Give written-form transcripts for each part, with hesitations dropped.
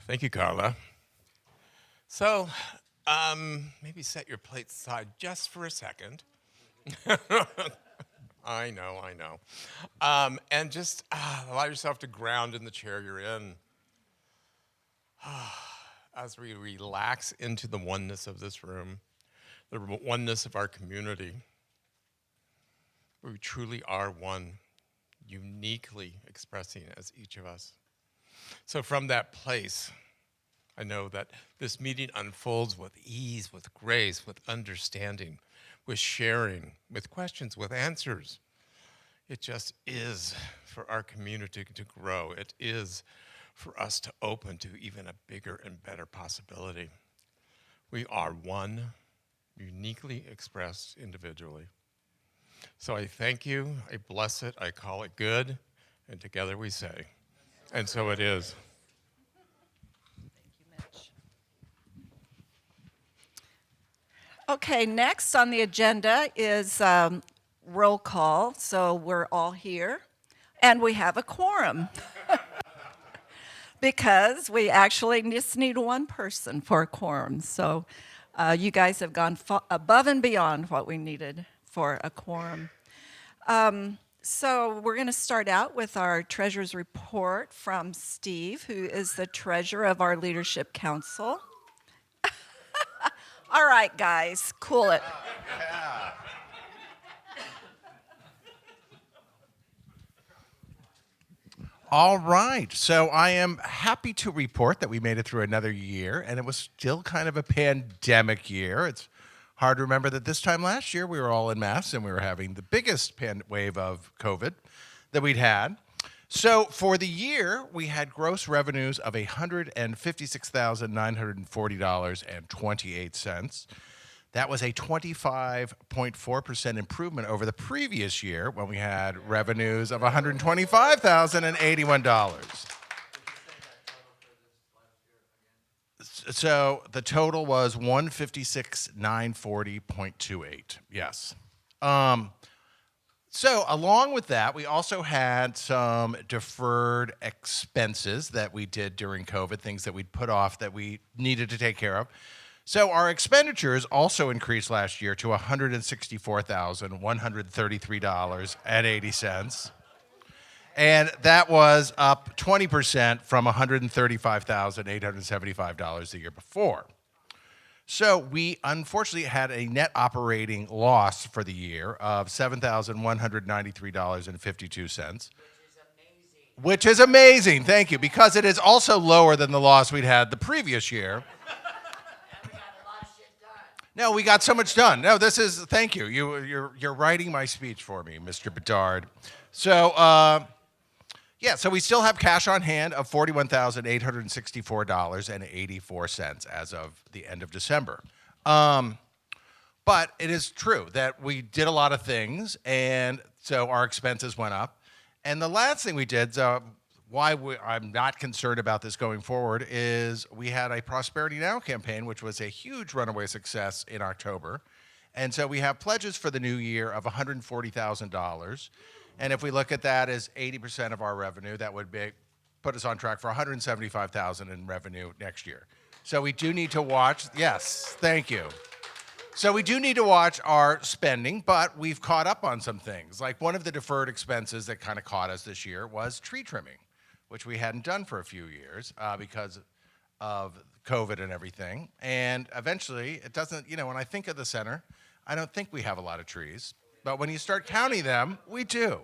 Thank you, Carla. So, maybe set your plate aside just for a second. I know. And just allow yourself to ground in the chair you're in as we relax into the oneness of this room, the oneness of our community, where we truly are one, uniquely expressing as each of us. So, from that place, I know that this meeting unfolds with ease, with grace, with understanding, with sharing, with questions, with answers. It just is for our community to grow. It is for us to open to even a bigger and better possibility. We are one, uniquely expressed individually. So I thank you, I bless it, I call it good, and together we say, and so it is. Okay, next on the agenda is roll call. So we're all here, and we have a quorum because we actually just need one person for a quorum. So you guys have gone above and beyond what we needed for a quorum. So we're going to start out with our treasurer's report from Steve, who is the treasurer of our leadership council. All right, guys, cool it. All right. So I am happy to report that we made it through another year, and it was still kind of a pandemic year. It's hard to remember that this time last year we were all in masks and we were having the biggest wave of COVID that we'd had. So for the year, we had gross revenues of $156,940.28. That was a 25.4% improvement over the previous year when we had revenues of $125,081. So the total was 156,940.28. Yes. So along with that, we also had some deferred expenses that we did during COVID, things that we'd put off that we needed to take care of. So our expenditures also increased last year to $164,133.80. And that was up 20% from $135,875 the year before. So we unfortunately had a net operating loss for the year of $7,193.52. Which is amazing, thank you, because it is also lower than the loss we'd had the previous year. No, we got so much done. No, this is, thank you. You're writing my speech for me, Mr. Bedard. So, so we still have cash on hand of $41,864.84 as of the end of December. But it is true that we did a lot of things, and so our expenses went up. And the last thing we did, I'm not concerned about this going forward, is we had a Prosperity Now campaign, which was a huge runaway success in October. And so we have pledges for the new year of $140,000. And if we look at that as 80% of our revenue, that would put us on track for $175,000 in revenue next year. So we do need to watch. Yes, thank you. So we do need to watch our spending, but we've caught up on some things. Like one of the deferred expenses that kind of caught us this year was tree trimming, which we hadn't done for a few years because of COVID and everything. And eventually, it doesn't, when I think of the center, I don't think we have a lot of trees. But when you start counting them, we do.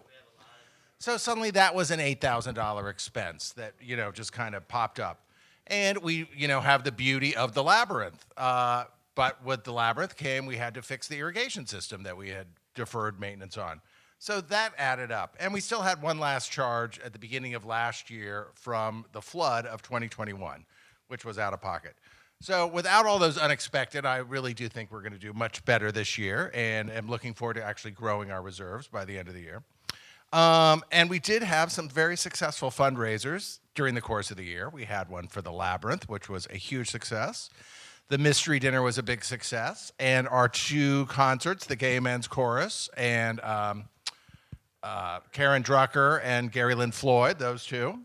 So suddenly that was an $8,000 expense that, just kind of popped up. And we, have the beauty of the labyrinth. But with the labyrinth we had to fix the irrigation system that we had deferred maintenance on. So that added up. And we still had one last charge at the beginning of last year from the flood of 2021, which was out of pocket. So without all those unexpected, I really do think we're going to do much better this year, and am looking forward to actually growing our reserves by the end of the year. And we did have some very successful fundraisers during the course of the year. We had one for the Labyrinth, which was a huge success. The Mystery Dinner was a big success. And our two concerts, the Gay Men's Chorus and Karen Drucker and Gary Lynn Floyd, those two.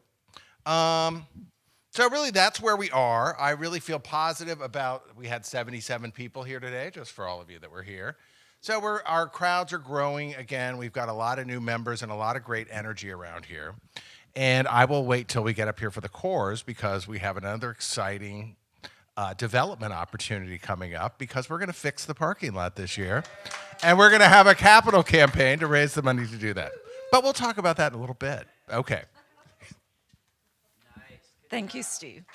So really, that's where we are. I really feel positive about. We had 77 people here today, just for all of you that were here. So our crowds are growing again. We've got a lot of new members and a lot of great energy around here. And I will wait till we get up here for the cores because we have another exciting development opportunity coming up because we're going to fix the parking lot this year. And we're going to have a capital campaign to raise the money to do that. But we'll talk about that in a little bit. Okay. Thank you, Steve.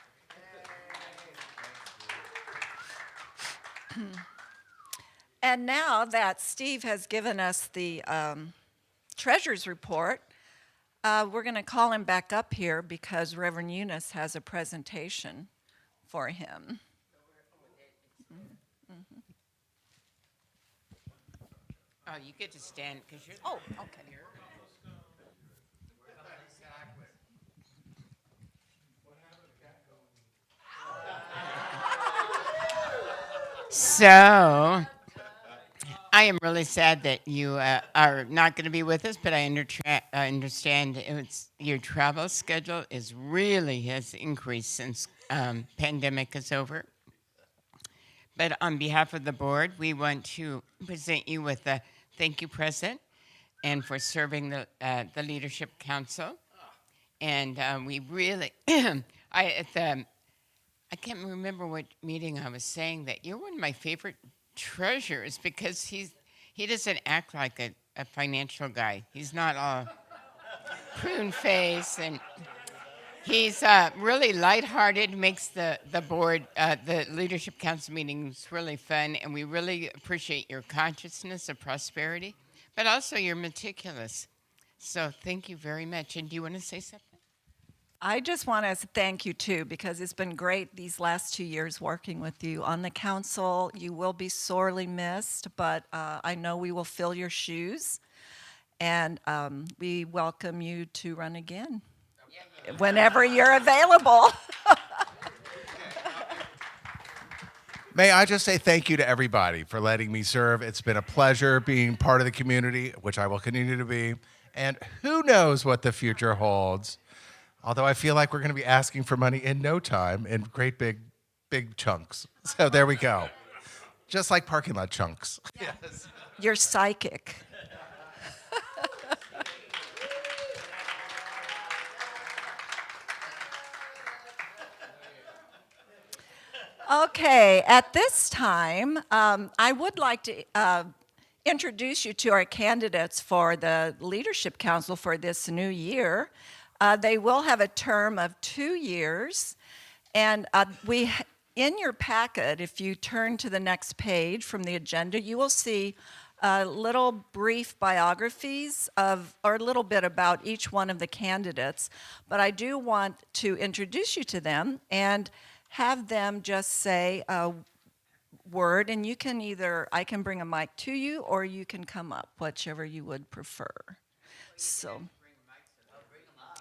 And now that Steve has given us the treasurer's report, we're going to call him back up here because Reverend Eunice has a presentation for him. Oh, you get to stand because you're. Oh, okay. So, I am really sad that you are not going to be with us, but I understand your travel schedule has increased since pandemic is over. But on behalf of the board, we want to present you with a thank you present and for serving the Leadership Council. And we really, I can't remember what meeting I was saying that you're one of my favorite treasurers because he doesn't act like a financial guy. He's not all prune face, and he's really lighthearted, makes the board, the Leadership Council meetings really fun, and we really appreciate your consciousness of prosperity, but also you're meticulous. So thank you very much. And do you want to say something? I just want to thank you too because it's been great these last 2 years working with you on the council. You will be sorely missed, but I know we will fill your shoes, and we welcome you to run again whenever you're available. May I just say thank you to everybody for letting me serve. It's been a pleasure being part of the community, which I will continue to be. And who knows what the future holds. Although I feel like we're going to be asking for money in no time in great big chunks. So there we go. Just like parking lot chunks. Yes. You're psychic. Okay, at this time, I would like to introduce you to our candidates for the Leadership Council for this new year. They will have a term of 2 years, and in your packet, if you turn to the next page from the agenda, you will see little brief biographies or a little bit about each one of the candidates. But I do want to introduce you to them and have them just say a word, and you can I can bring a mic to you, or you can come up, whichever you would prefer. So.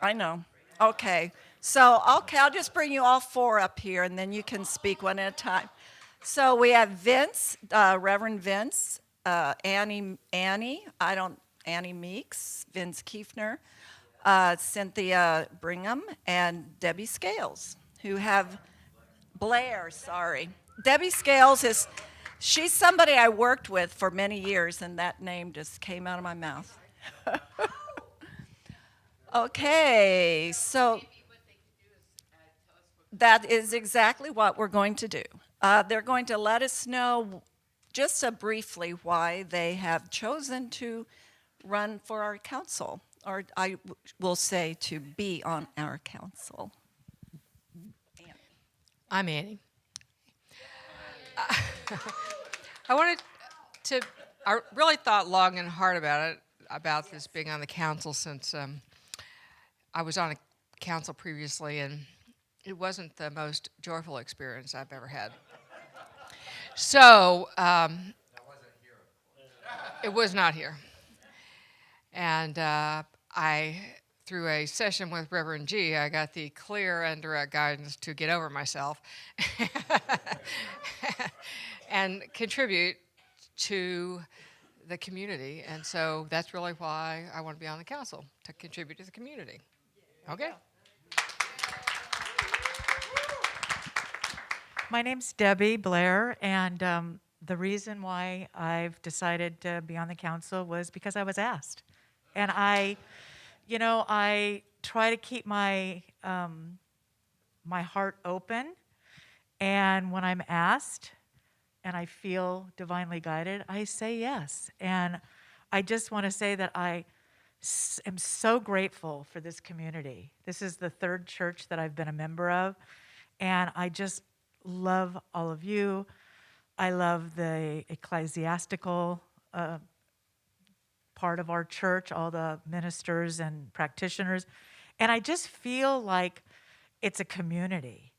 I know. Okay. So, I'll just bring you all 4 up here, and then you can speak one at a time. So we have Vince, Reverend Vince, Annie Meeks, Vince Kiefner, Cynthia Brigham, and Debbie Scales, who have Blair, sorry. Debbie Scales she's somebody I worked with for many years, and that name just came out of my mouth. Okay, so that is exactly what we're going to do. They're going to let us know just briefly why they have chosen to run for our council, or I will say to be on our council. I'm Annie. I really thought long and hard about this being on the council since I was on a council previously, and it wasn't the most joyful experience I've ever had. So it was not here. And through a session with Reverend G, I got the clear and direct guidance to get over myself and contribute to the community. And so that's really why I want to be on the council, to contribute to the community. Okay. My name's Debbie Blair, and the reason why I've decided to be on the council was because I was asked. And I try to keep my my heart open, and when I'm asked and I feel divinely guided, I say yes. And I just want to say that I am so grateful for this community. This is the third church that I've been a member of, and I just love all of you. I love the ecclesiastical part of our church, all the ministers and practitioners, and I just feel like it's a community.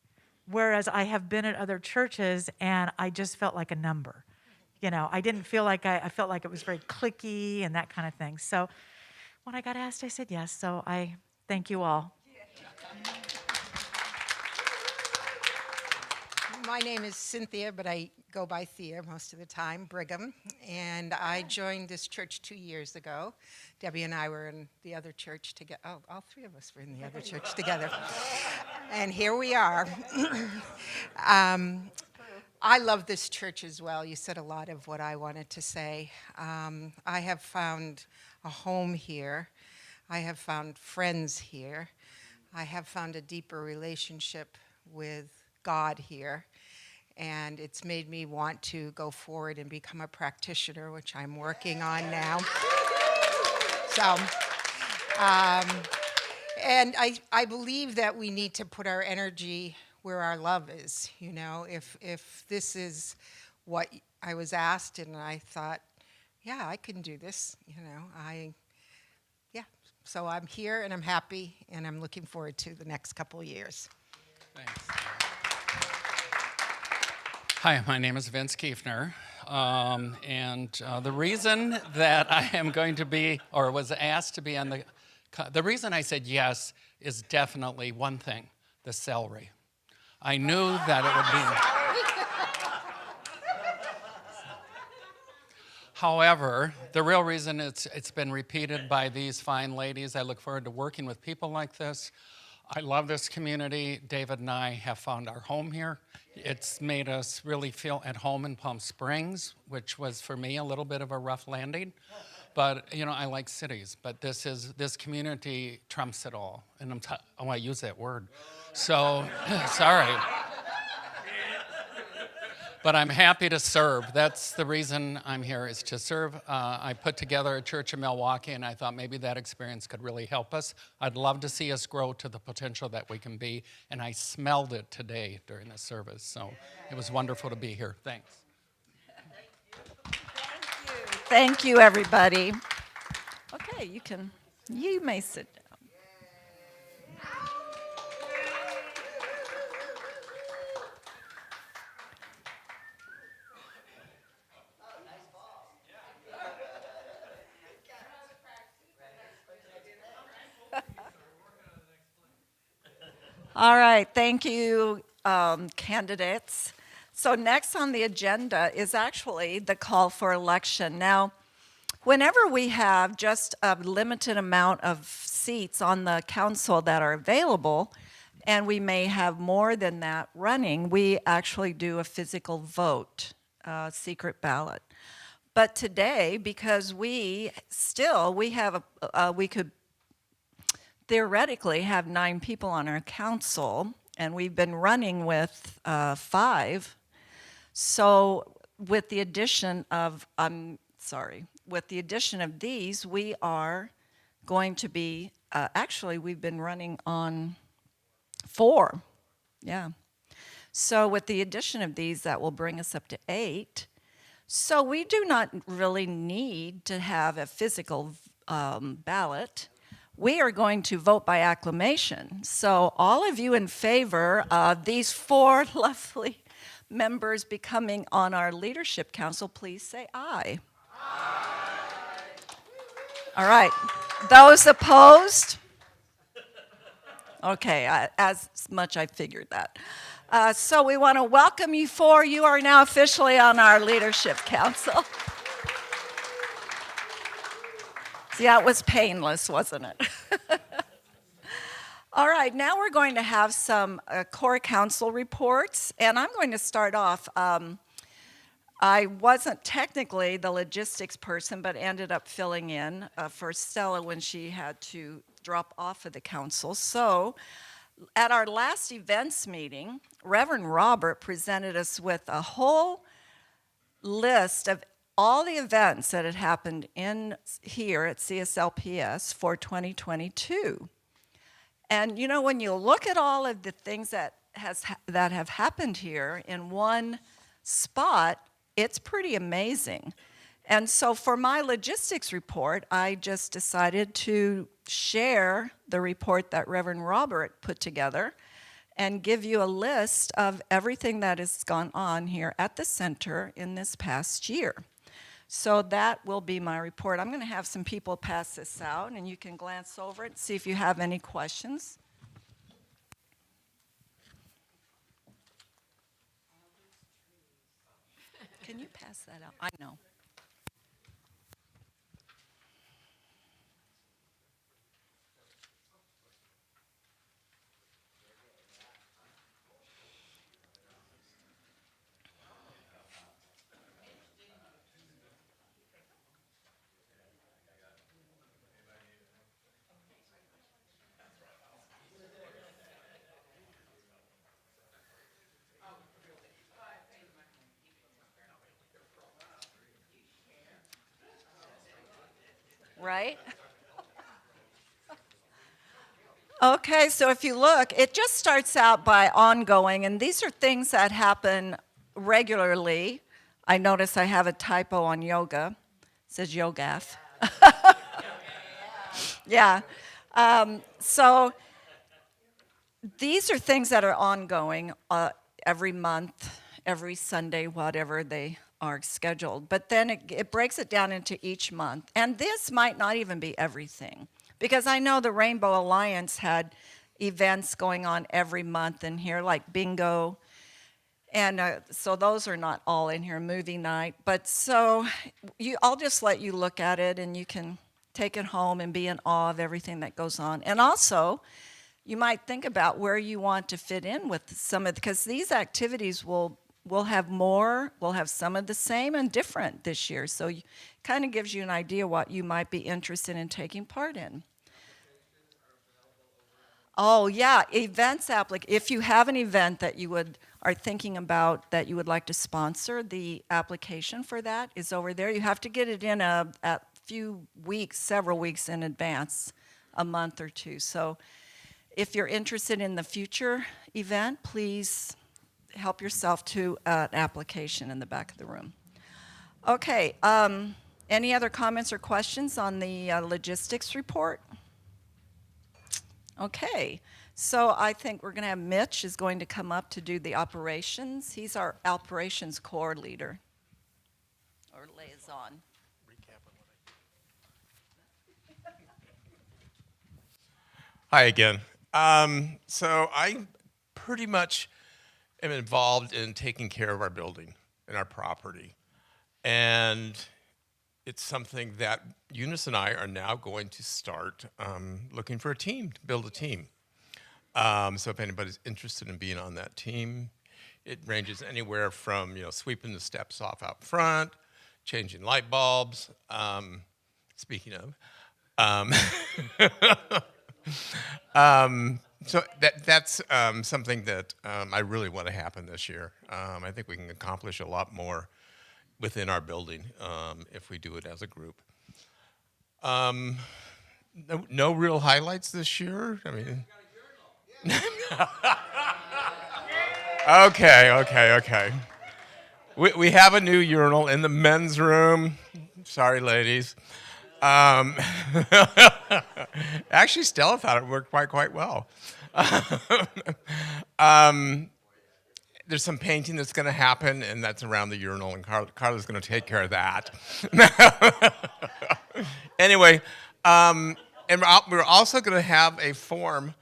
Whereas I have been at other churches and I just felt like a number. I didn't feel like I felt like it was very cliquey and that kind of thing. So when I got asked, I said yes. So I thank you all. My name is Cynthia, but I go by Thea most of the time, Brigham. And I joined this church 2 years ago. Debbie and I were in the other church together. Oh, all three of us were in the other church together. And here we are. I love this church as well. You said a lot of what I wanted to say. I have found a home here. I have found friends here. I have found a deeper relationship with God here. And it's made me want to go forward and become a practitioner, which I'm working on now. So, and I believe that we need to put our energy where our love is. If this is what I was asked, and I thought, yeah, I can do this. So I'm here and I'm happy and I'm looking forward to the next couple of years. Thanks. Hi, my name is Vince Kiefner, and the reason that I am going to be, or was asked to be on the reason I said yes is definitely one thing, the salary. I knew that it would be. However, the real reason it's been repeated by these fine ladies, I look forward to working with people like this. I love this community. David and I have found our home here. It's made us really feel at home in Palm Springs, which was for me a little bit of a rough landing. But I like cities, but this community trumps it all. And I use that word. So, sorry. But I'm happy to serve. That's the reason I'm here, is to serve. I put together a church in Milwaukee, and I thought maybe that experience could really help us. I'd love to see us grow to the potential that we can be, and I smelled it today during the service. So it was wonderful to be here. Thanks. Thank you, everybody. Okay, you may sit down. All right, thank you, candidates. So next on the agenda is actually the call for election. Now, whenever we have just a limited amount of seats on the council that are available, and we may have more than that running, we actually do a physical vote, secret ballot. But today, because we could theoretically have 9 people on our council, and we've been running with 5. So with the addition of these, we are going to be, actually we've been running on 4. Yeah. So with the addition of these, that will bring us up to 8. So we do not really need to have a physical ballot. We are going to vote by acclamation. So all of you in favor of these 4 lovely members becoming on our leadership council, please say aye. Aye. All right. Those opposed? Okay, as much I figured that. So we want to welcome you 4. You are now officially on our leadership council. Yeah, it was painless, wasn't it? All right, now we're going to have some core council reports, and I'm going to start off. I wasn't technically the logistics person, but ended up filling in for Stella when she had to drop off of the council. So at our last events meeting, Reverend Robert presented us with a whole list of all the events that had happened in here at CSLPS for 2022. And you know, when you look at all of the things that have happened here in one spot, it's pretty amazing. And so for my logistics report, I just decided to share the report that Reverend Robert put together and give you a list of everything that has gone on here at the center in this past year. So that will be my report. I'm going to have some people pass this out, and you can glance over it and see if you have any questions. Can you pass that out? I know. Right? Okay, so if you look, it just starts out by ongoing, and these are things that happen regularly. I notice I have a typo on yoga. It says yogaf. Yeah. So these are things that are ongoing every month, every Sunday, whatever they are scheduled. But then it breaks it down into each month. And this might not even be everything, because I know the Rainbow Alliance had events going on every month in here, like bingo. And so those are not all in here, movie night. But so I'll just let you look at it, and you can take it home and be in awe of everything that goes on. And also, you might think about where you want to fit in with some of, because these activities will have more, we'll have some of the same and different this year. So it kind of gives you an idea what you might be interested in taking part in. Oh yeah, events if you have an event that you are thinking about that you would like to sponsor, the application for that is over there. You have to get it in a few weeks, several weeks in advance, a month or two. So if you're interested in the future event, please help yourself to an application in the back of the room. Okay, any other comments or questions on the logistics report? Okay, so I think we're going to have Mitch is going to come up to do the operations. He's our operations core leader or liaison. Hi again. So I pretty much am involved in taking care of our building and our property. And it's something that Eunice and I are now going to start looking for a team, to build a team. So if anybody's interested in being on that team, it ranges anywhere from, sweeping the steps off out front, changing light bulbs, speaking of. So that's something that I really want to happen this year. I think we can accomplish a lot more within our building if we do it as a group. No real highlights this year. I mean, okay. We have a new urinal in the men's room. Sorry, ladies. Actually, Stella thought it worked quite well. There's some painting that's going to happen, and that's around the urinal, and Carla's going to take care of that. Anyway, and we're also going to have a form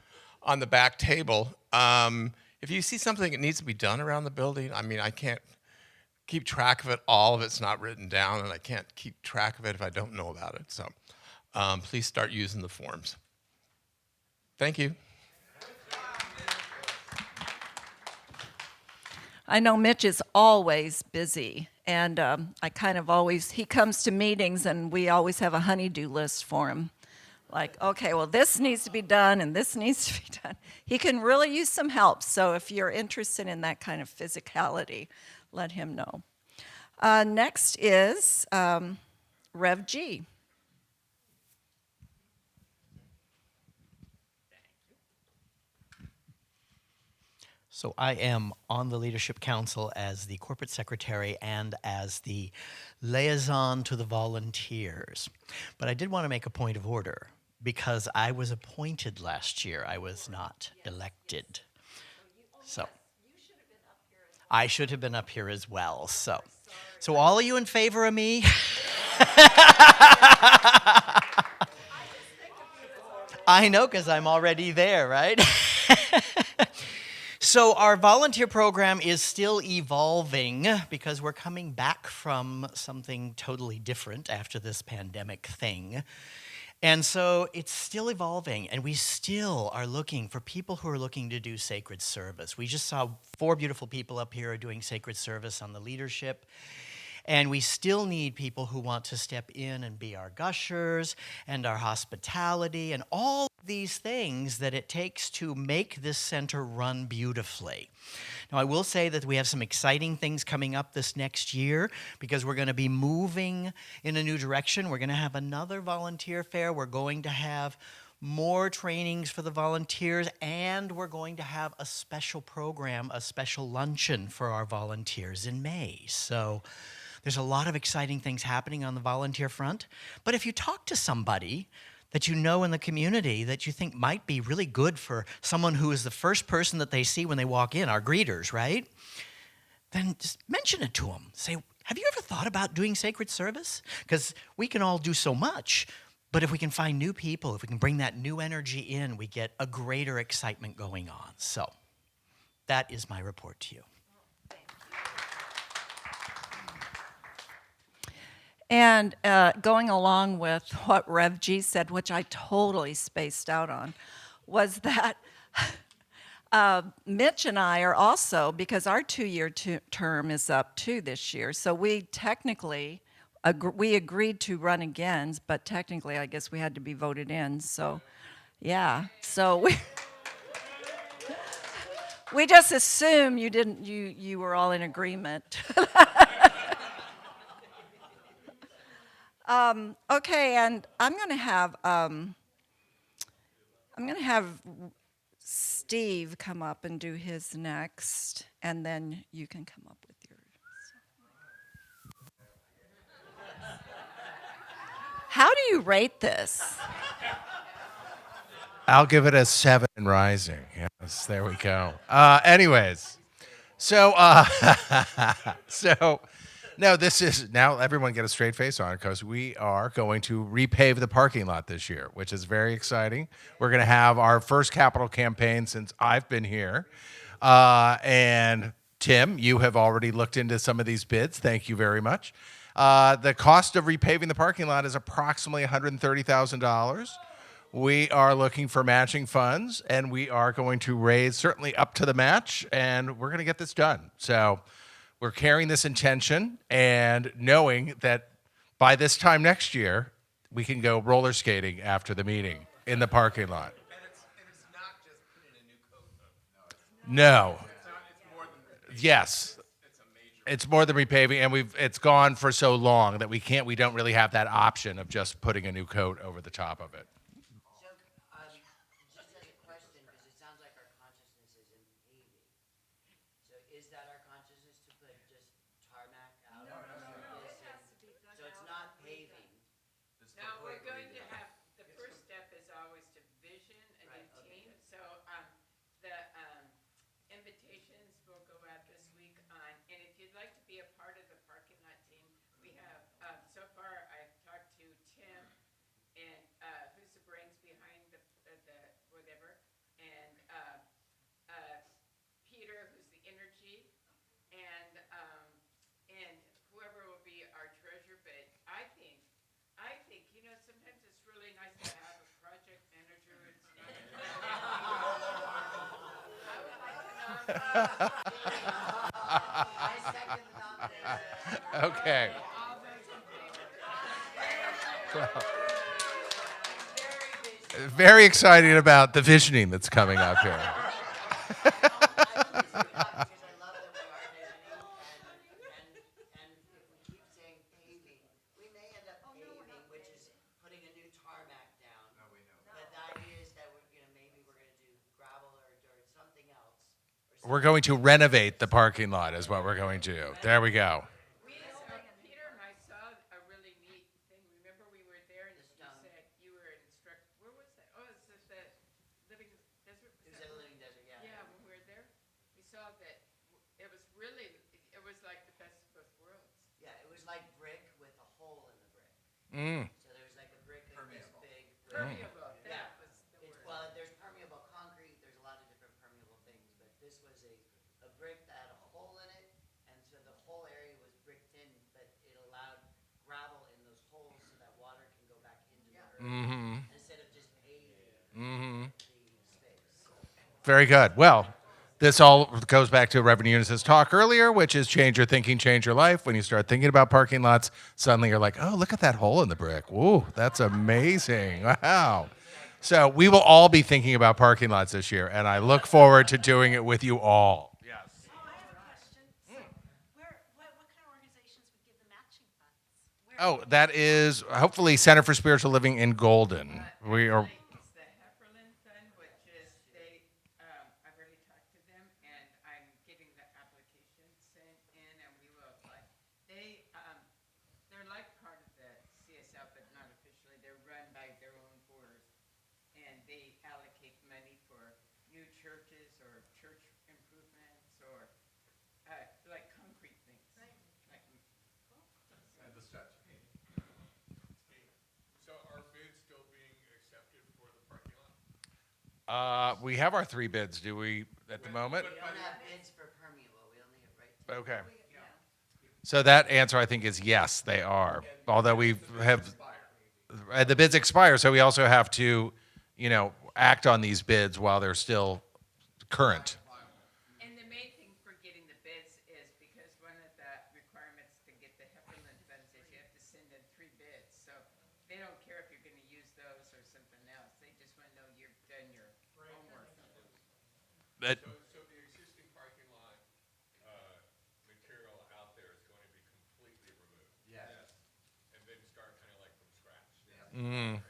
on the back table. If you see something that needs to be done around the building, I mean, I can't keep track of it. All of it's not written down, and I can't keep track of it if I don't know about it. So please start using the forms. Thank you. I know Mitch is always busy, and I kind of always, he comes to meetings and we always have a honey-do list for him. Like, okay, well, this needs to be done and this needs to be done. He can really use some help, so if you're interested in that kind of physicality, let him know. Next is Rev G. So I am on the Leadership Council as the corporate secretary and as the liaison to the volunteers. But I did want to make a point of order because I was appointed last year. I was not elected. So I should have been up here as well. So all of you in favor of me? I know, because I'm already there, right? So our volunteer program is still evolving because we're coming back from something totally different after this pandemic thing. And so it's still evolving, and we still are looking for people who are looking to do sacred service. We just saw 4 beautiful people up here doing sacred service on the leadership. And we still need people who want to step in and be our gushers and our hospitality and all these things that it takes to make this center run beautifully. Now, I will say that we have some exciting things coming up this next year because we're going to be moving in a new direction. We're going to have another volunteer fair. We're going to have more trainings for the volunteers, and we're going to have a special program, a special luncheon for our volunteers in May. So there's a lot of exciting things happening on the volunteer front. But if you talk to somebody that you know in the community that you think might be really good for someone who is the first person that they see when they walk in, our greeters, right? Then just mention it to them. Say, have you ever thought about doing sacred service? Because we can all do so much, but if we can find new people, if we can bring that new energy in, we get a greater excitement going on. So that is my report to you. And going along with what Rev G said, which I totally spaced out on, was that Mitch and I are also, because our 2-year term is up too this year, so we technically, we agreed to run again, but technically I guess we had to be voted in, so yeah. So we just assume you were all in agreement. Okay, and I'm going to have Steve come up and do his next, and then you can come up with yours. How do you rate this? I'll give it a 7 and rising. Yes, there we go. Anyways, so no, this is, now everyone get a straight face on it because we are going to repave the parking lot this year, which is very exciting. We're going to have our first capital campaign since I've been here. And Tim, you have already looked into some of these bids. Thank you very much. The cost of repaving the parking lot is approximately $130,000. We are looking for matching funds, and we are going to raise certainly up to the match, and we're going to get this done. So we're carrying this intention and knowing that by this time next year, we can go roller skating after the meeting in the parking lot. And it's not just putting a new coat up. No. Yes. It's more than repaving, and it's gone for so long that we don't really have that option of just putting a new coat over the top of it. Just as a question, because it sounds like our consciousness is in paving. So is that our consciousness to put just tarmac out? No. So it's not paving. No, we're going to have, the first step is always to vision a new team. So the invitations will go out this week on, and if you'd like to be a part of the parking lot team, we have, so far I've talked to Tim, and who's the brains behind the whatever, and Peter, who's the energy, and whoever will be our treasurer. But I think, sometimes it's really nice to have a project manager. It's not I would like to know. I second the nomination. Okay. Very excited about the visioning that's coming up here. And if we keep saying paving, we may end up paving, which is putting a new tarmac down. No, we know. But the idea is that maybe we're gonna do gravel or dirt, something else. We're going to renovate the parking lot is what we're going to do. There we go. Peter and I saw a really neat thing. Remember we were there and you said you were instructed. Where was that? Oh, it's at the Living Desert. It was at Living Desert, yeah. Yeah, when we were there, we saw that it was really, it was like the best of both worlds. Yeah, it was like brick with a hole in the brick. So there was like a brick like this big. Permeable, Yeah. that was the word. Well, there's permeable concrete, there's a lot of different permeable things, but this was a brick that had a hole in it, and so the whole area was bricked in, but it allowed gravel in those holes so that water can go back into the earth instead of just paving the space. Very good. Well, this all goes back to Reverend Eunice's talk earlier, which is change your thinking, change your life. When you start thinking about parking lots, suddenly you're like, oh, look at that hole in the brick. Whoa, that's amazing. Wow. So we will all be thinking about parking lots this year, and I look forward to doing it with you all. Oh, I have a question. So, what kind of organizations would give the matching funds? Oh, that is hopefully Center for Spiritual Living in Golden. We are. It's the Hefferland Fund, which is I've already talked to them and I'm getting the application sent in and we will apply. They're like part of the CSL, but not officially. They're run by their own boards and they allocate money for new churches or church improvements or like concrete things. Like, So are bids still being accepted for the parking lot? We have our 3 bids, do we, at the moment? We don't have bids for permeable, we only have right to. Okay. So that answer, I think, is yes, they are. Although we have, the bids expire, so we also have to, act on these bids while they're still current. and the main thing for getting the bids is because one of the requirements to get the Hefferland funds is you have to send in 3 bids. So they don't care if you're going to use those or something else. They just want to know you've done your homework. That- So the existing parking lot material out there is going to be completely removed? Yes. And then start kind of like from scratch? Yeah.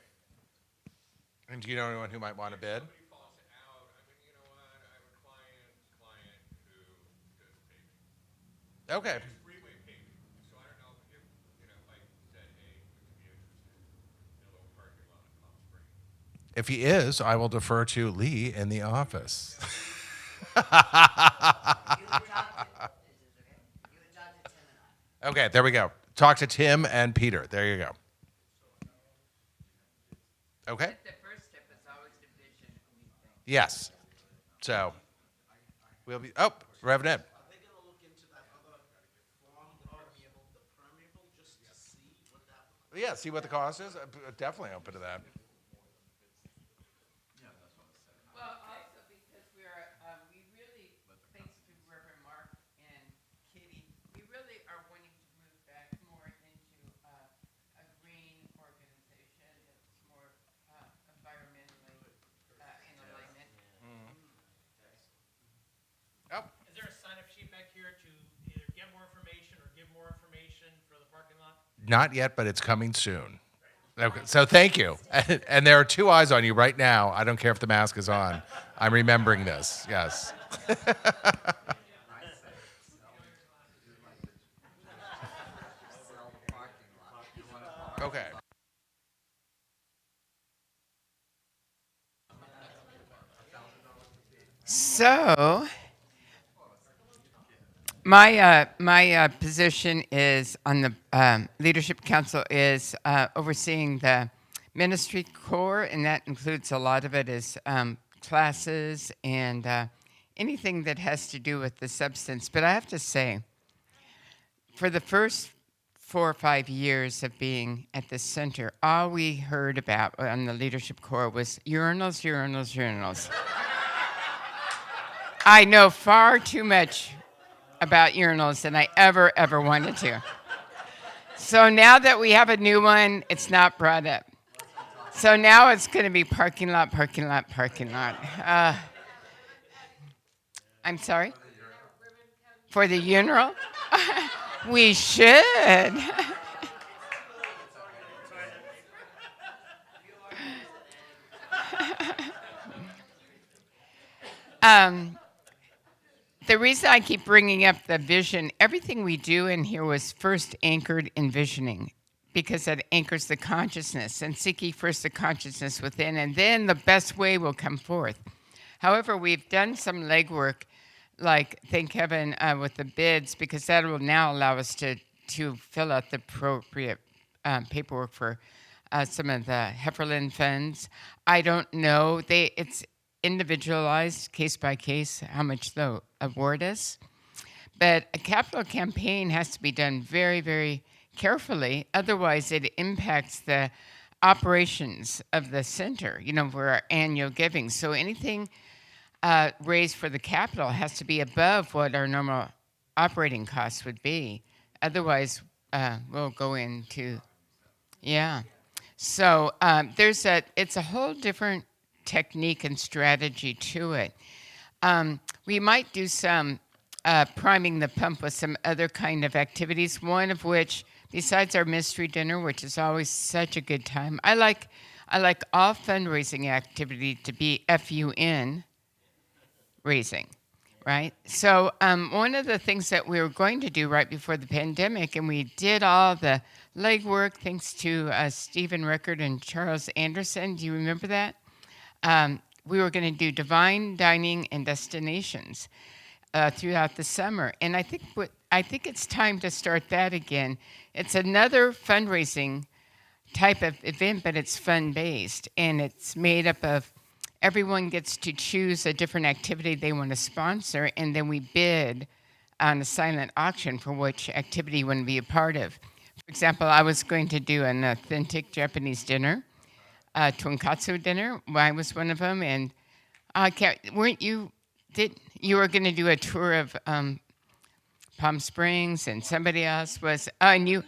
And do you know anyone who might want to bid? Somebody falls out, I mean, you know what, I have a client who does paving. Okay. Just freeway paving. So I don't know if, if I said, hey, would you be interested in a little parking lot in Palm Springs? If he is, I will defer to Lee in the office. You would talk to, is this okay? You would talk to Tim and I. Okay, there we go. Talk to Tim and Peter. There you go. Okay. The first step is always to vision anything. Yes. So we'll be. Oh, Reverend Ed. Are they gonna look into that other form, the permeable, just to see what that would? Yeah. See what the cost is. Definitely open to that. Well, also because we really, thanks to Reverend Mark and Kitty, we really are wanting to move back more into a green organization that's more environmentally in alignment. Oh. Is there a sign-up sheet back here to either get more information or give more information for the parking lot? Not yet, but it's coming soon. Okay, so thank you. And there are 2 eyes on you right now. I don't care if the mask is on. I'm remembering this. Yes. Okay. So, my position is on the leadership council is overseeing the ministry core, and that includes a lot of it is classes and anything that has to do with the substance. But I have to say, for the first 4 or 5 years of being at the center, all we heard about on the leadership core was urinals, urinals, urinals. I know far too much about urinals than I ever wanted to. So now that we have a new one, it's not brought up. So now it's going to be parking lot, parking lot, parking lot. I'm sorry? For the urinal? We should. The reason I keep bringing up the vision, everything we do in here was first anchored in visioning because that anchors the consciousness and seeking first the consciousness within, and then the best way will come forth. However, we've done some legwork, like thank heaven with the bids, because that will now allow us to fill out the appropriate paperwork for some of the Hefferlin funds. I don't know. It's individualized, case by case, how much they'll award us. But a capital campaign has to be done very, very carefully. Otherwise, it impacts the operations of the center, for our annual giving. So anything raised for the capital has to be above what our normal operating costs would be. Otherwise, we'll go into, yeah. So it's a whole different technique and strategy to it. We might do some priming the pump with some other kind of activities, one of which, besides our mystery dinner, which is always such a good time, I like all fundraising activity to be FUN raising, right? So one of the things that we were going to do right before the pandemic, and we did all the legwork thanks to Stephen Rickard and Charles Anderson. Do you remember that? We were going to do divine dining and destinations throughout the summer, and I think it's time to start that again. It's another fundraising type of event, but it's fun-based, and it's made up of everyone gets to choose a different activity they want to sponsor, and then we bid on a silent auction for which activity you want to be a part of. For example, I was going to do an authentic Japanese dinner, tonkatsu dinner. I was one of them, and weren't you? You were going to do a tour of Palm Springs, and somebody else was, and you,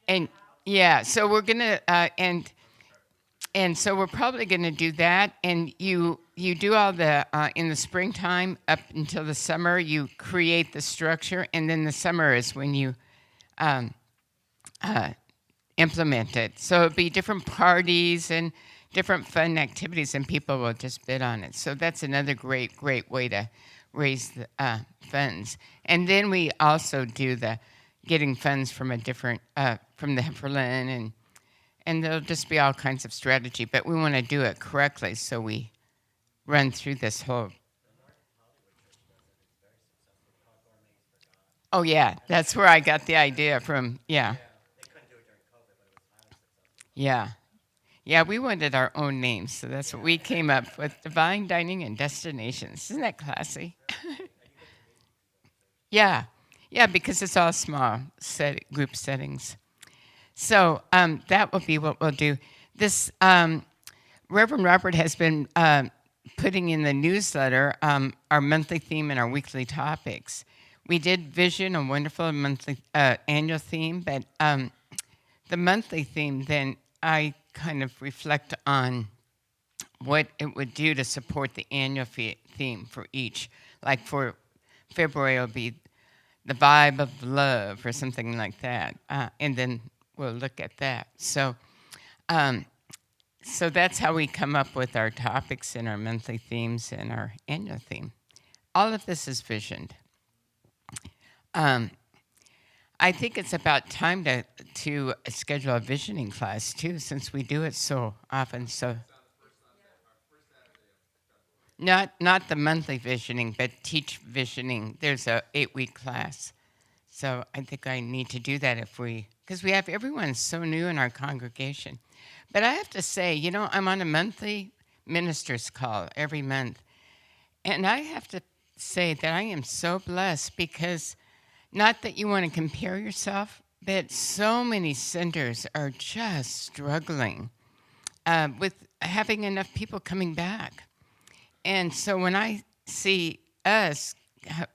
and yeah. So we're gonna and so we're probably going to do that. And you do all the in the springtime up until the summer. You create the structure, and then the summer is when you implement it. So it'll be different parties and different fun activities, and people will just bid on it. So that's another great way to raise the funds. And then we also do the getting funds from a different from the Hefferlin, and there'll just be all kinds of strategy. But we want to do it correctly, so we run through this whole. Oh yeah, that's where I got the idea from. Yeah. Yeah. Yeah, we wanted our own names, so that's what we came up with, Divine Dining and Destinations. Isn't that classy? Yeah, because it's all small group settings. So that will be what we'll do. This Reverend Robert has been putting in the newsletter our monthly theme and our weekly topics. We did Vision, a wonderful monthly annual theme, but the monthly theme, then I kind of reflect on what it would do to support the annual theme for each. Like for February, it'll be the vibe of love or something like that. And then we'll look at that. So that's how we come up with our topics and our monthly themes and our annual theme. All of this is visioned. I think it's about time to schedule a visioning class too, since we do it so often. So, not the monthly visioning, but teach visioning. There's a 8-week class, so I think I need to do that because we have everyone so new in our congregation. But I have to say, I'm on a monthly ministers call every month, and I have to say that I am so blessed because. Not that you want to compare yourself, but so many centers are just struggling with having enough people coming back. And so when I see us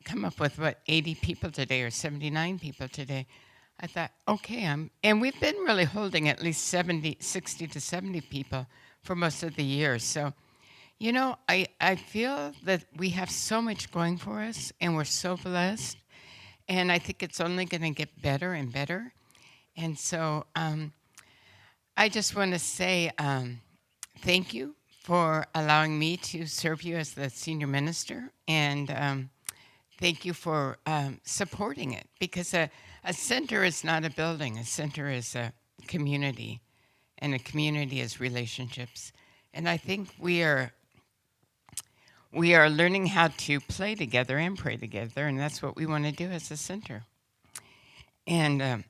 come up with, 80 people today or 79 people today. I thought, okay, and we've been really holding at least 60 to 70 people for most of the year. So, I feel that we have so much going for us, and we're so blessed. And I think it's only going to get better and better. And so I just want to say thank you for allowing me to serve you as the senior minister. And thank you for supporting it, because a center is not a building. A center is a community, and a community is relationships. And I think we are learning how to play together and pray together, and that's what we want to do as a center. And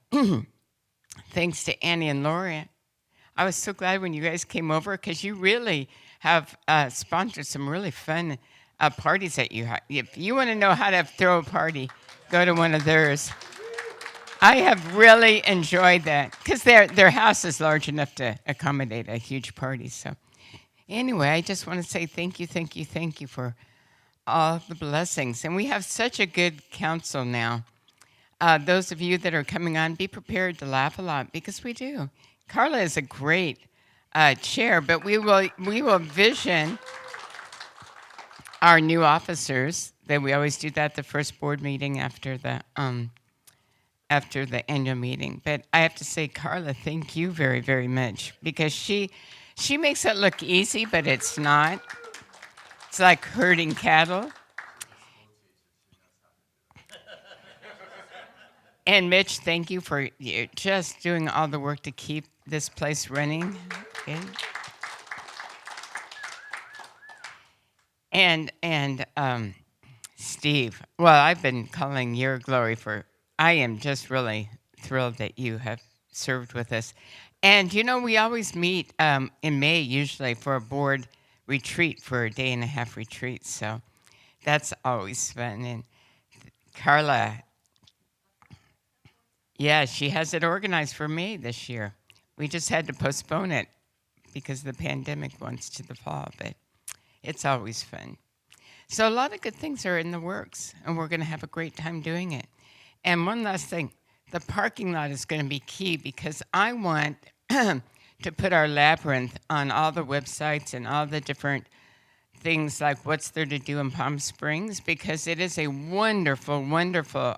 thanks to Annie and Laura, I was so glad when you guys came over, because you really have sponsored some really fun parties that you have. If you want to know how to throw a party, go to one of theirs. I have really enjoyed that, because their house is large enough to accommodate a huge party. So anyway, I just want to say thank you for all the blessings. And we have such a good council now. Those of you that are coming on, be prepared to laugh a lot, because we do. Carla is a great chair, but we will vision our new officers. That we always do that the first board meeting after the annual meeting. But I have to say, Carla, thank you very, very much, because she makes it look easy, but it's not. It's like herding cattle. And Mitch, thank you for just doing all the work to keep this place running. And Steve, well, I've been calling your glory I am just really thrilled that you have served with us. And, we always meet in May, usually, for a board retreat, for a day-and-a-half retreat. So that's always fun. And Carla, yeah, she has it organized for May this year. We just had to postpone it because the pandemic wants to the fall, but it's always fun. So a lot of good things are in the works, and we're going to have a great time doing it. And one last thing, the parking lot is going to be key, because I want to put our labyrinth on all the websites and all the different things, like what's there to do in Palm Springs, because it is a wonderful, wonderful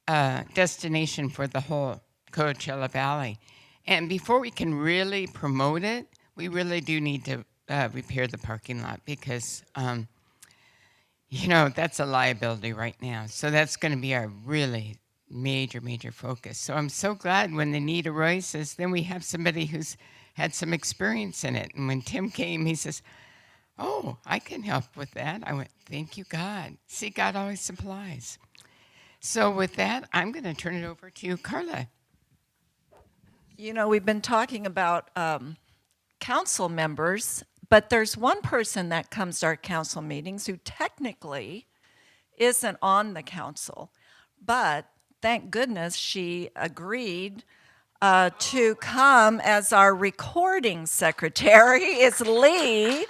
destination for the whole Coachella Valley. And before we can really promote it, we really do need to repair the parking lot, because that's a liability right now. So that's going to be our really major, major focus. So I'm so glad when the need arises, then we have somebody who's had some experience in it. And when Tim came, he says, oh, I can help with that. I went, thank you, God. See, God always supplies. So with that, I'm going to turn it over to Carla. We've been talking about council members, but there's one person that comes to our council meetings who technically isn't on the council, but thank goodness she agreed to come as our recording secretary. It's Lee.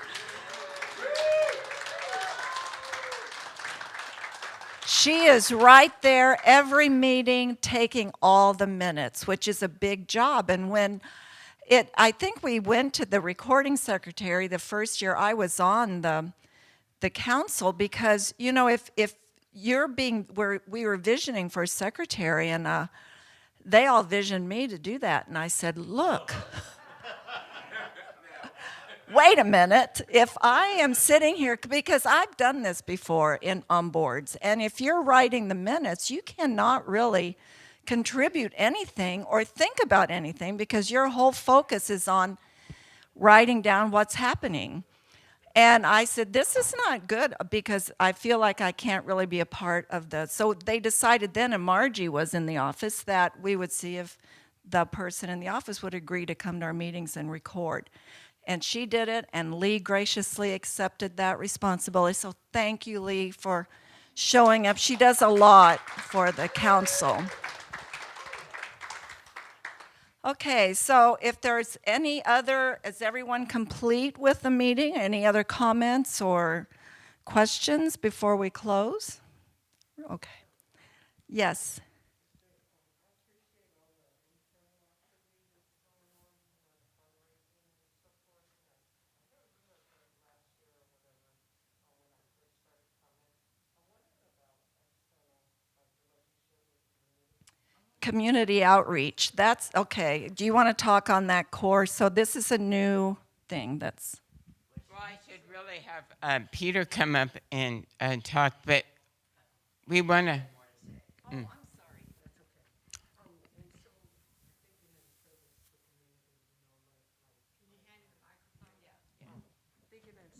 She is right there every meeting taking all the minutes, which is a big job. And I think we went to the recording secretary the first year I was on the council, because, if you're we were visioning for a secretary, and they all visioned me to do that. And I said, look, wait a minute, if I am sitting here, because I've done this before on boards, and if you're writing the minutes, you cannot really contribute anything or think about anything, because your whole focus is on writing down what's happening. And I said, this is not good, because I feel like I can't really be a part of so they decided then, and Margie was in the office, that we would see if the person in the office would agree to come to our meetings and record. And she did it, and Lee graciously accepted that responsibility. So thank you, Lee, for showing up. She does a lot for the council. Okay, so if there's is everyone complete with the meeting? Any other comments or questions before we close? Okay. Yes. Community outreach. That's okay. Do you want to talk on that course? So this is a new thing that's. Well, I should really have Peter come up and talk, but we want to.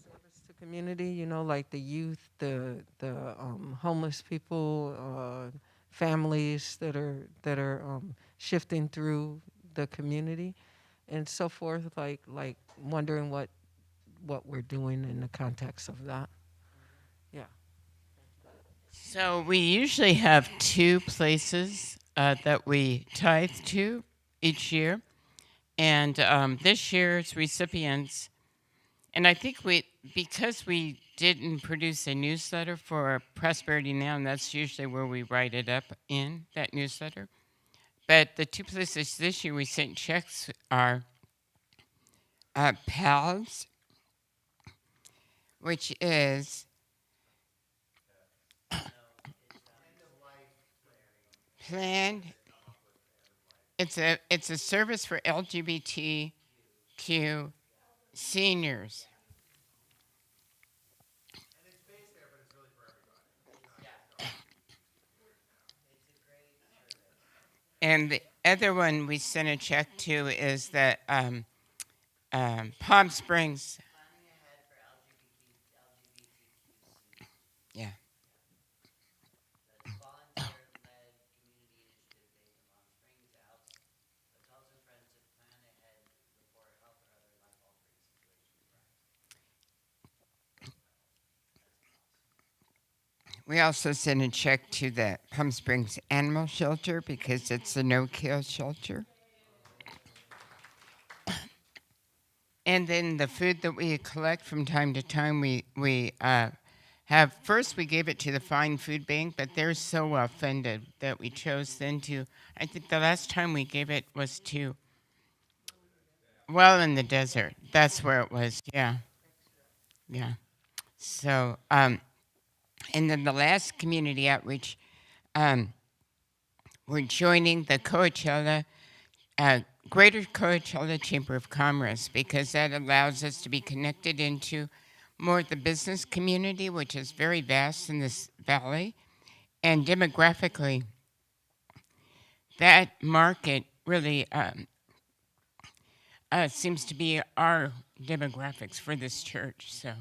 Service to community, you know, like the youth, the homeless people, families that are shifting through the community, and so forth. Like wondering what we're doing in the context of that. Yeah. So we usually have 2 places that we tithe to each year, and this year's recipients. And I think because we didn't produce a newsletter for Prosperity Now, and that's usually where we write it up in that newsletter. But the 2 places this year we sent checks are PALS, which is planned. It's a service for LGBTQ seniors. And the other one we sent a check to is the Palm Springs. Yeah. We also sent a check to the Palm Springs Animal Shelter because it's a no-kill shelter. And then the food that we collect from time to time, we have, first we gave it to the Fine Food Bank, but they're so offended that we chose then to, I think the last time we gave it was to Well in the Desert. That's where it was, yeah. Yeah. So, and then the last community outreach, we're joining the Coachella, Greater Coachella Chamber of Commerce, because that allows us to be connected into more of the business community, which is very vast in this valley. And demographically, that market really seems to be our demographics for this church. So,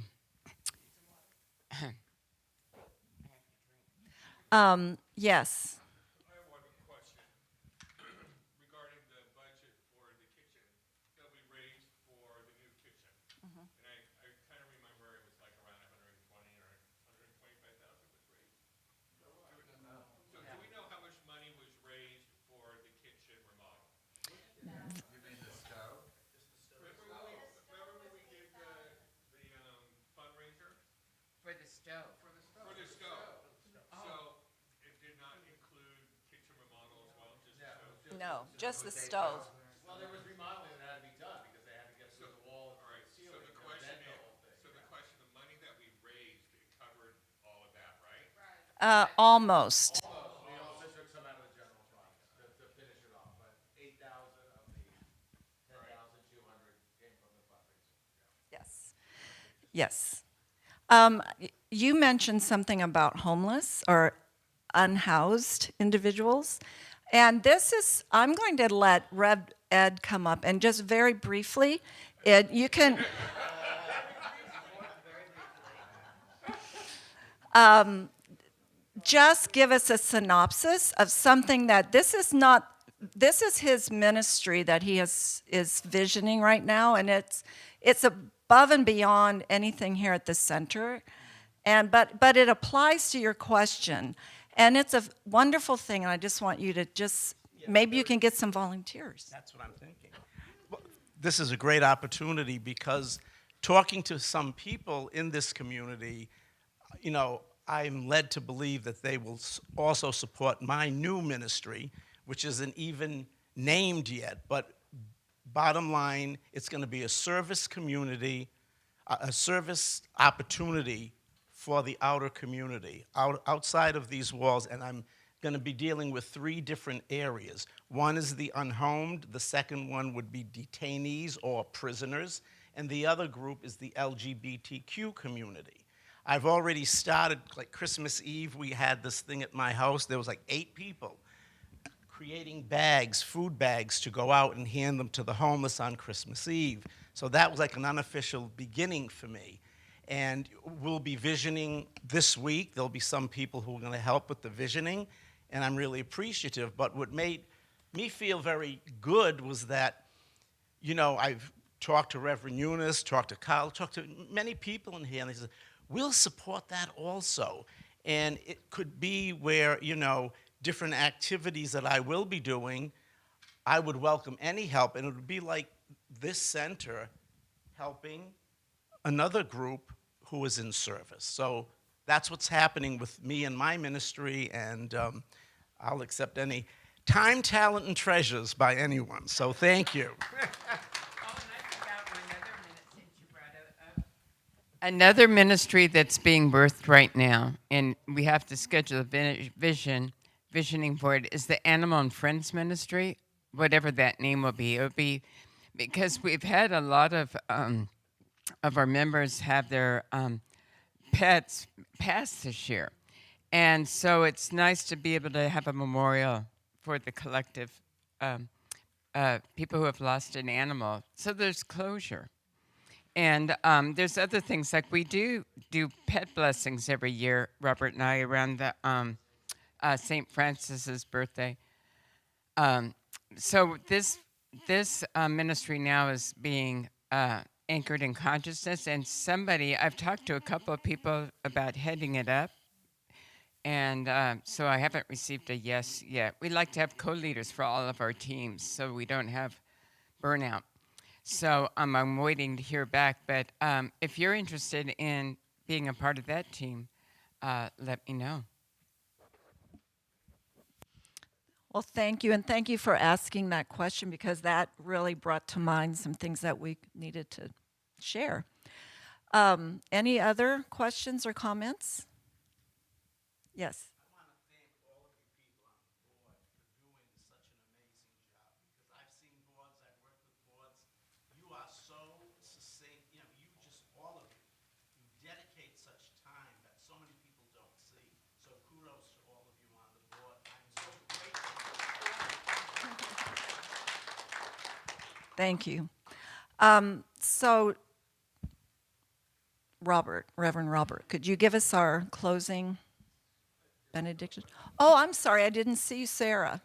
Yes. I have one question regarding the budget for the kitchen that we raised for the new kitchen. And I kind of remember it was like around 120 or 125,000 was raised. So do we know how much money was raised for the kitchen remodel? You mean the stove? Remember when we gave the fundraiser? for the stove. For the stove. So it did not include kitchen remodel as well, just the stove? No, just the stove. Well, there was remodeling that had to be done because they had to get through the wall All right, and so ceiling. the and question vent the is, whole thing. the money that we raised, it covered all of that, right? Almost. We also took some out of the general fund to finish it off, but 8,000 of the 10,200 came from the fundraiser. Yes. Yes. You mentioned something about homeless or unhoused individuals. And this is, I'm going to let Rev Ed come up and just very briefly, you can. Just give us a synopsis of something that this is his ministry that he is visioning right now, and it's above and beyond anything here at the center, but it applies to your question, and it's a wonderful thing, and I just want you to maybe you can get some volunteers. That's what I'm thinking. Well, this is a great opportunity because talking to some people in this community, you know, I'm led to believe that they will also support my new ministry, which isn't even named yet. But bottom line, it's going to be a service community, a service opportunity for the outer community, outside of these walls. And I'm going to be dealing with 3 different areas. One is the unhomed, the second one would be detainees or prisoners, and the other group is the LGBTQ community. I've already started, like Christmas Eve, we had this thing at my house. There was like 8 people creating bags, food bags, to go out and hand them to the homeless on Christmas Eve. So that was like an unofficial beginning for me. And we'll be visioning this week. There'll be some people who are going to help with the visioning, and I'm really appreciative. But what made me feel very good was that, you know, I've talked to Reverend Eunice, talked to Kyle, talked to many people in here, and they said, we'll support that also. And it could be where, you know, different activities that I will be doing, I would welcome any help, and it would be like this center helping another group who is in service. So that's what's happening with me and my ministry, and I'll accept any time, talent, and treasures by anyone. So thank you. Another ministry that's being birthed right now, and we have to schedule a visioning for it, is the Animal and Friends Ministry, whatever that name will be. It will be because we've had a lot of our members have their pets passed this year. And so it's nice to be able to have a memorial for the collective people who have lost an animal. So there's closure. And there's other things, like we do pet blessings every year, Robert and I, around the St. Francis's birthday. So this ministry now is being anchored in consciousness, and I've talked to a couple of people about heading it up, and so I haven't received a yes yet. We like to have co-leaders for all of our teams so we don't have burnout. So I'm waiting to hear back, but if you're interested in being a part of that team, let me know. Well, thank you, and thank you for asking that question, because that really brought to mind some things that we needed to share. Any other questions or comments? Yes. I want to thank all of you people on the board for doing such an amazing job, because I've seen boards, I've worked with boards. You are so succinct, you know, you just, all of you dedicate such time that so many people don't see. So kudos to all of you on the board. I'm so grateful. Thank you. So, Reverend Robert, could you give us our closing benediction? Oh, I'm sorry, I didn't see Sarah.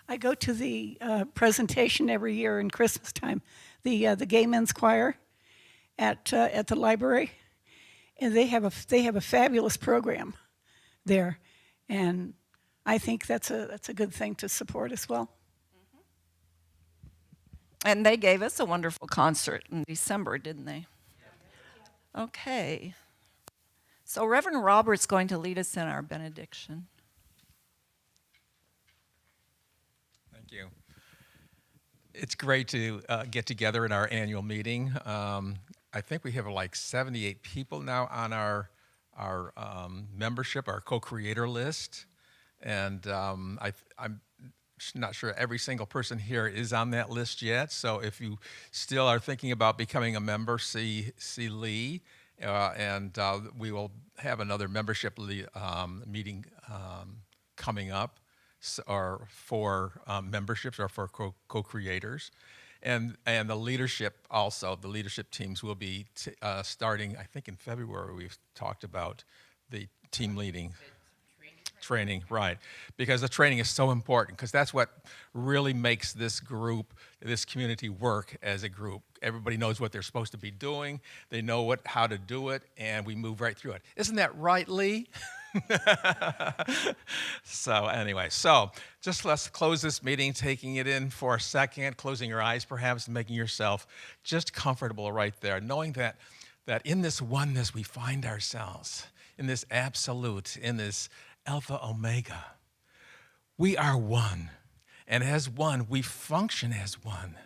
I go to the presentation every year in Christmas time, the Gay Men's Choir at the library, and they have a fabulous program there, and I think that's a good thing to support as well. And they gave us a wonderful concert in December, didn't they? Okay. So Reverend Robert's going to lead us in our benediction. Thank you. It's great to get together in our annual meeting. I think we have like 78 people now on our membership, our co-creator list. And I'm not sure every single person here is on that list yet. So if you still are thinking about becoming a member, see Lee, and we will have another membership meeting coming up, or for memberships or for co-creators. And the leadership also, the leadership teams will be starting, I think in February, we've talked about the team leading. Training, right. Because the training is so important, because that's what really makes this group, this community work as a group. Everybody knows what they're supposed to be doing. They know how to do it, and we move right through it. Isn't that right, Lee? So anyway, so just let's close this meeting, taking it in for a second, closing your eyes perhaps, and making yourself just comfortable right there, knowing that in this oneness we find ourselves, in this absolute, in this Alpha Omega. We are one, and as one, we function as one.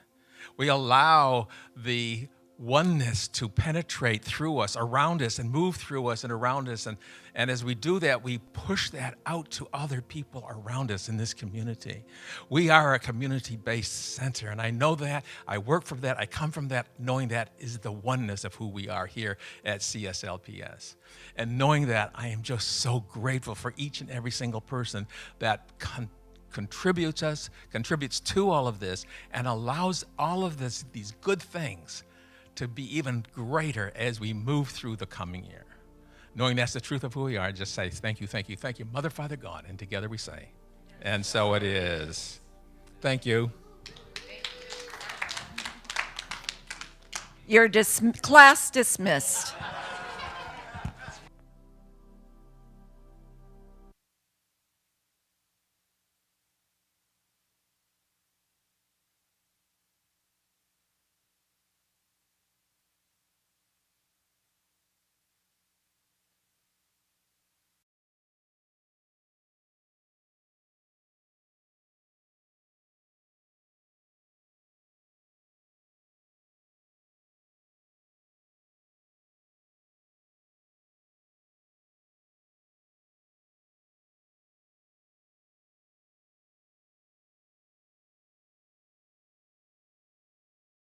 We allow the oneness to penetrate through us, around us, and move through us and around us. And as we do that, we push that out to other people around us in this community. We are a community-based center, and I know that. I work from that. I come from that, knowing that is the oneness of who we are here at CSLPS. And knowing that, I am just so grateful for each and every single person that contributes to all of this and allows all of these good things to be even greater as we move through the coming year. Knowing that's the truth of who we are, just say thank you, thank you, thank you, Mother, Father, God, and together we say, and so it is. Thank you. Your class dismissed.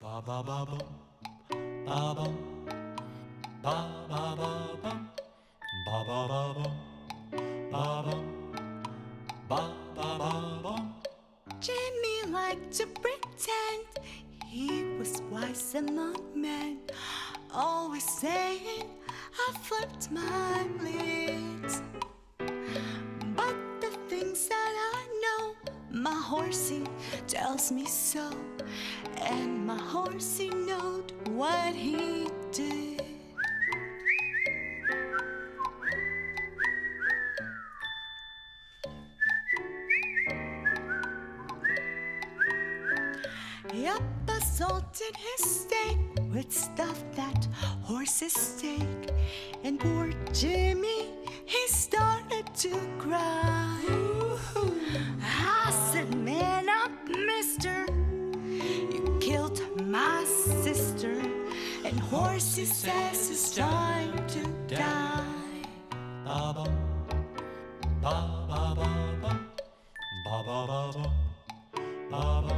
Ba ba ba bum, ba bum, ba ba ba bum, ba ba ba bum, ba bum, ba ba ba bum. Jimmy liked to pretend he was wise among men, always saying I flipped my lids. But the things that I know, my horsey tells me so, and my horsey knowed what he did. Yup, assaulted his steak with stuff that horses take, and poor Jimmy, he started to cry. I said, man up, mister, you killed my sister, and horsey says it's time to die. Ba bum, ba ba ba bum, ba ba ba bum, ba bum.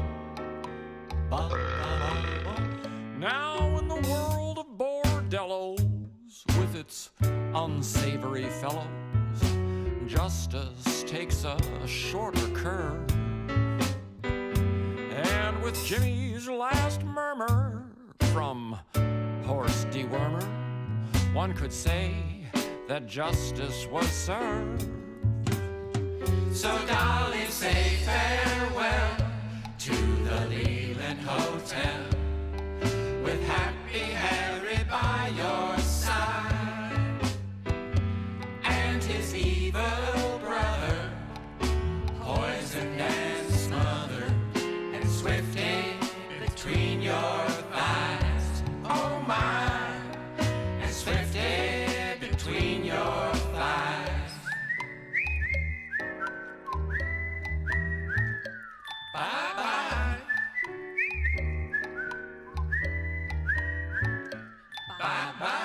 Now in the world of bordellos, with its unsavory fellows, justice takes a shorter curve. And with Jimmy's last murmur from horse dewormer, one could say that justice was served. So darling, say farewell to the Leland Hotel, with Happy Harry by your side, and his evil brother, poisoned and smothered, and Swifty between your thighs. Oh my, and Swifty between your thighs. Bye-bye. Bye-bye.